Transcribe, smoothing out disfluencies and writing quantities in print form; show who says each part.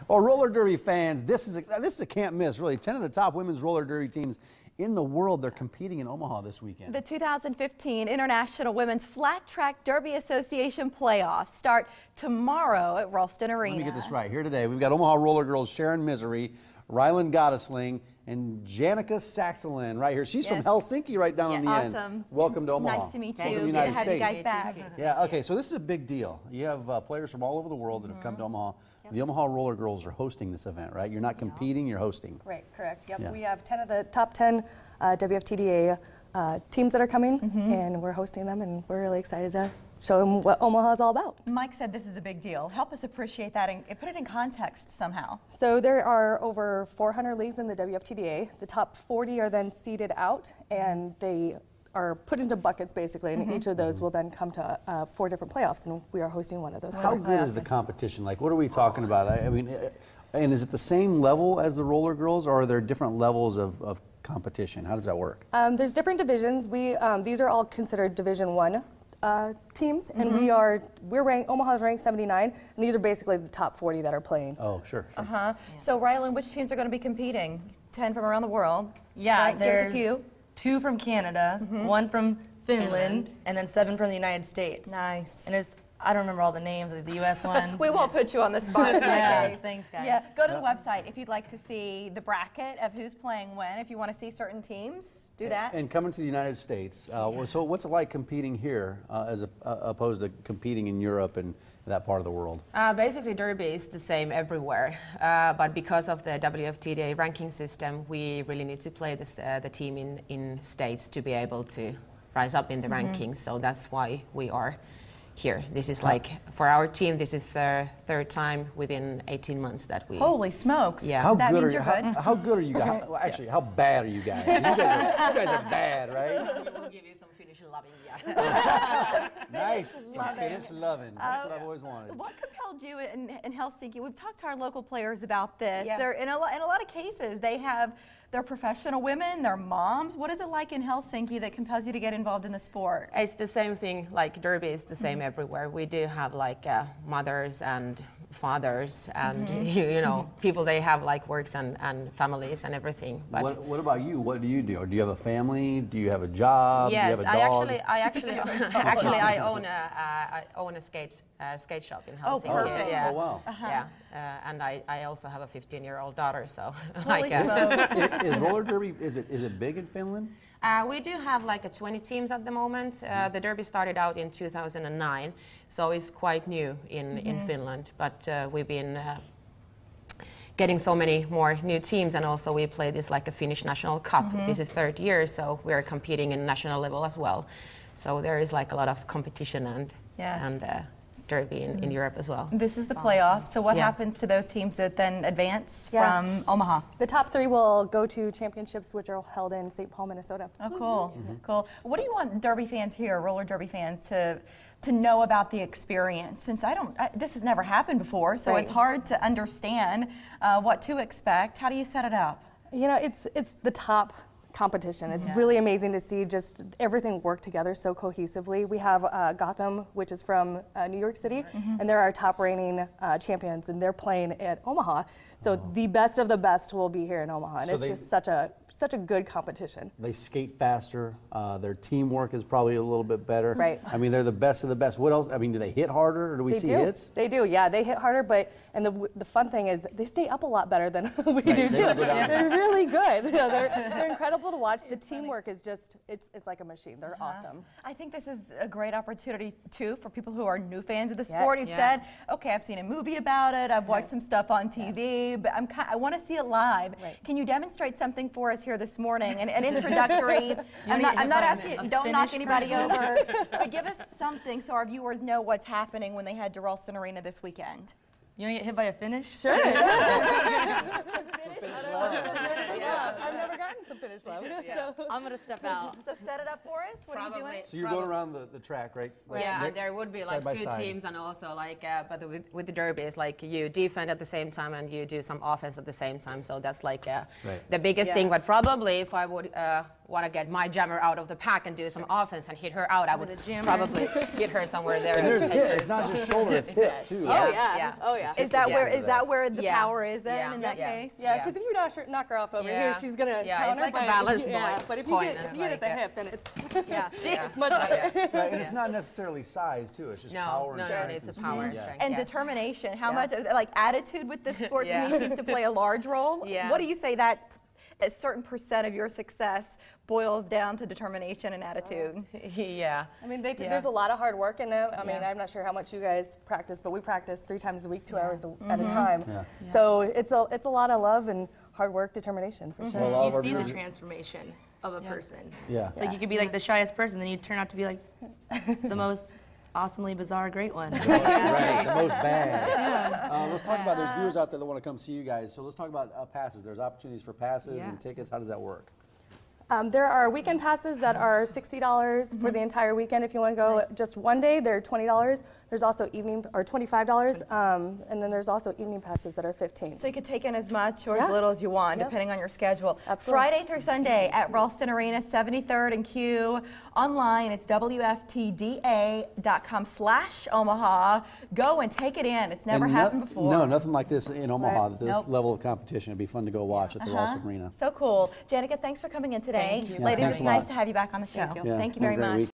Speaker 1: Oh, roller derby fans, this is a can't miss, really. 10 of the top women's roller derby teams in the world, they're competing in Omaha this weekend. The 2015 International Women's Flat Track Derby Association playoffs start tomorrow at Ralston Arena. Let me get this right. Here today, we've got Omaha Rollergirls Sharon Misery, Rylan Gottesling, and Janica Saxelin right here. She's from Helsinki right down on the end. Welcome to Omaha.
Speaker 2: Nice to meet you.
Speaker 1: Welcome to the United States.
Speaker 2: You guys back.
Speaker 1: Yeah, okay, so this is a big deal. You have players from all over the world that have come to Omaha. The Omaha Rollergirls are hosting this event, right? You're not competing, you're hosting.
Speaker 3: Right, correct. Yep, we have 10 of the top 10 WFTDA teams that are coming, and we're hosting them, and we're really excited to show them what Omaha is all about.
Speaker 2: Mike said this is a big deal. Help us appreciate that and put it in context somehow.
Speaker 3: So there are over 400 leagues in the WFTDA. The top 40 are then seeded out, and they are put into buckets basically, and each of those will then come to 4 different playoffs, and we are hosting one of those.
Speaker 1: How good is the competition? Like, what are we talking about? I mean, and is it the same level as the Roller Girls, or are there different levels of competition? How does that work?
Speaker 3: There's different divisions. These are all considered Division I teams, and we're ranked. Omaha's ranked 79, and these are basically the top 40 that are playing.
Speaker 1: Oh, sure.
Speaker 2: So, Rylan, which teams are going to be competing? 10 from around the world.
Speaker 4: Yeah,
Speaker 2: right?
Speaker 4: there's
Speaker 2: a few.
Speaker 4: 2 from Canada, 1 from Finland, and then 7 from the United States.
Speaker 2: Nice.
Speaker 4: And I don't remember all the names of the U.S. ones.
Speaker 2: We won't put you on the spot.
Speaker 4: Thanks, guys.
Speaker 2: Yeah, go to the website if you'd like to see the bracket of who's playing when. If you want to see certain teams, do that.
Speaker 1: And coming to the United States, so what's it like competing here as opposed to competing in Europe and that part of the world?
Speaker 5: Basically, derby is the same everywhere, but because of the WFTDA ranking system, we really need to play the team in states to be able to rise up in the rankings. So that's why we are here. This is like, for our team, this is the 3rd time within 18 months that we...
Speaker 2: Holy smokes.
Speaker 5: Yeah.
Speaker 1: How
Speaker 2: that
Speaker 1: good
Speaker 2: means
Speaker 1: are
Speaker 2: you're
Speaker 1: you?
Speaker 2: good.
Speaker 1: How good are you guys? Well, actually, how bad are you guys? You guys are bad, right?
Speaker 5: We will give you some Finnish loving, yeah.
Speaker 1: Nice. Finnish loving. That's what I've always wanted.
Speaker 2: What compelled you in Helsinki? We've talked to our local players about this.
Speaker 5: Yeah.
Speaker 2: They're in a lot of cases, they're professional women, they're moms. What is it like in Helsinki that compels you to get involved in the sport?
Speaker 5: It's the same thing, like derby is the same everywhere. We do have like mothers and fathers and you know, people, they have like works and families and everything. But
Speaker 1: what about you? What do you do? Or do you have a family? Do you have a job?
Speaker 5: Yes,
Speaker 1: do you have a dog?
Speaker 5: I own a skate shop in Helsinki.
Speaker 2: Oh, perfect.
Speaker 5: Yeah.
Speaker 1: Oh, wow.
Speaker 5: Yeah, and I also have a 15-year-old daughter, so
Speaker 2: Holy smokes.
Speaker 1: Is roller derby, is it big in Finland?
Speaker 5: We do have like 20 teams at the moment. The derby started out in 2009, so it's quite new in Finland. But we've been getting so many more new teams, and also we play this like a Finnish National Cup. This is 3rd year, so we're competing in national level as well. So there is like a lot of competition and derby in Europe as well.
Speaker 2: This is the playoff. So what happens to those teams that then advance from Omaha?
Speaker 3: The top 3 will go to championships, which are held in St. Paul, Minnesota.
Speaker 2: Oh, cool. Cool. What do you want derby fans here, roller derby fans, to know about the experience? Since this has never happened before, so it's hard to understand what to expect. How do you set it up?
Speaker 3: You know, it's the top competition. It's really amazing to see just everything work together so cohesively. We have Gotham, which is from New York City, and they're our top reigning champions, and they're playing at Omaha. So the best of the best will be here in Omaha, and it's just such a good competition.
Speaker 1: They skate faster. Their teamwork is probably a little bit better.
Speaker 3: Right.
Speaker 1: I mean, they're the best of the best. What else? I mean, do they hit harder, or do we see hits?
Speaker 3: They do, yeah. They hit harder, and the fun thing is they stay up a lot better than we do too. They're really good. They're incredible to watch. The teamwork is just, it's like a machine. They're awesome.
Speaker 2: I think this is a great opportunity too for people who are new fans of the sport who've said, okay, I've seen a movie about it, I've watched some stuff on TV, but I want to see it live. Can you demonstrate something for us here this morning? An introductory, I'm not asking, don't knock anybody over, but give us something so our viewers know what's happening when they head to Ralston Arena this weekend.
Speaker 4: You want to get hit by a finish?
Speaker 3: Sure. I've never gotten some finish love. So.
Speaker 4: I'm going to step out.
Speaker 2: So set it up for us. What are you doing?
Speaker 1: So you're going around the track, right?
Speaker 5: Yeah, and there would be like 2 teams, and also like, but with the derby, it's like you defend at the same time and you do some offense at the same time. So that's like the biggest thing. But probably if I would want to get my jammer out of the pack and do some offense and hit her out, I would probably hit her somewhere there.
Speaker 1: And there's hip. It's not just shoulder, it's hip too.
Speaker 2: Oh yeah. Oh yeah. Is that where the power is then in that case?
Speaker 3: Yeah, because if you knock her off over here, she's gonna counter.
Speaker 5: It's like a balance point.
Speaker 3: Yeah, but if you get at the hip, then it's
Speaker 2: it's
Speaker 3: much better.
Speaker 1: Right, and it's not necessarily size too. It's just power and strength.
Speaker 5: It's power and strength.
Speaker 2: And determination. How much like attitude with this sport to me seems to play a large role.
Speaker 5: Yeah.
Speaker 2: What do you say that a certain percent of your success boils down to determination and attitude?
Speaker 5: Yeah.
Speaker 3: I mean, there's a lot of hard work in them. I mean, I'm not sure how much you guys practice, but we practice 3 times a week, 2 hours at a time. Yeah. So it's a lot of love and hard work, determination for sure.
Speaker 4: Well, you see the transformation of a person.
Speaker 1: Yeah.
Speaker 4: It's like you could be like the shyest person, then you turn out to be like the most awesomely bizarre great one.
Speaker 1: Right, the most bad. Let's talk about, there's viewers out there that want to come see you guys. So let's talk about passes. There's opportunities for passes and tickets. How does that work?
Speaker 3: There are weekend passes that are $60 for the entire weekend. If you want to go just one day, they're $20. There's also $25, and then there's also evening passes that are $15.
Speaker 2: So you could take in as much or as little as you want, depending on your schedule.
Speaker 3: Absolutely.
Speaker 2: Friday through Sunday at Ralston Arena, 73rd and Q. Online, it's wftda.com/Omaha. Go and take it in. It's never happened before.
Speaker 1: No, nothing like this in Omaha. This level of competition. It'd be fun to go watch at the Ralston Arena.
Speaker 2: So cool. Janica, thanks for coming in today.
Speaker 5: Thank you.
Speaker 2: Ladies,
Speaker 1: Thanks
Speaker 2: it's
Speaker 1: a lot.
Speaker 2: nice to have you back on the show.
Speaker 3: Thank you.
Speaker 2: Thank you very much.